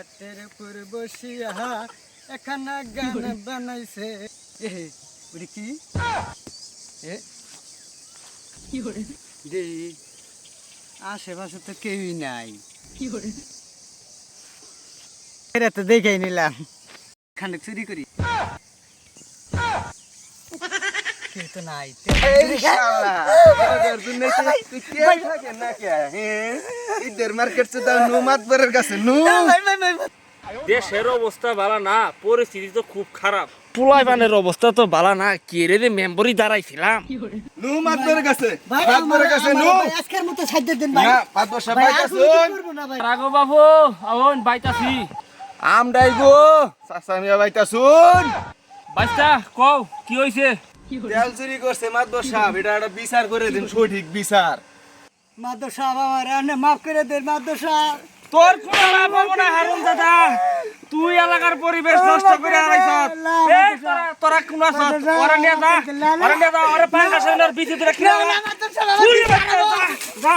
খাটের উপর বসিয়া একখানা গান বানাইছে। ওটা কি আশেপাশে তো কেউই নাই, এটা তো দেখেই নিলাম। খান্ডে চুরি করি, কেউ তো নাই। দেশের অবস্থা ভালো না, পরিস্থিতি তো খুব খারাপ। পোলাইবানের অবস্থা তো ভালো না। কে রে মেম্বরি দাঁড়াইছিলাম রাঘব বাবু আউন বাইতাছি। আমরাই গো চাচামিয়া বাইতা শুন, বাইস্তা কও কি হইছে? তেল চুরি করছে মাতবর সাহেব, এটা একটা বিচার করে দিন, সঠিক বিচার। মাদর সাহেব আমার রান্না মাফ করে দেন মাদর সাহেব। তোর কোনো লাভ হবে না হারুন দাদা, তুই এলাকার পরিবেশ নষ্ট করে আইছস। এই তোরা কোন আছস? ওরে নিয়ে যা, ওরে পাঙ্গা সামনের বিচি ধরে খেলা। যা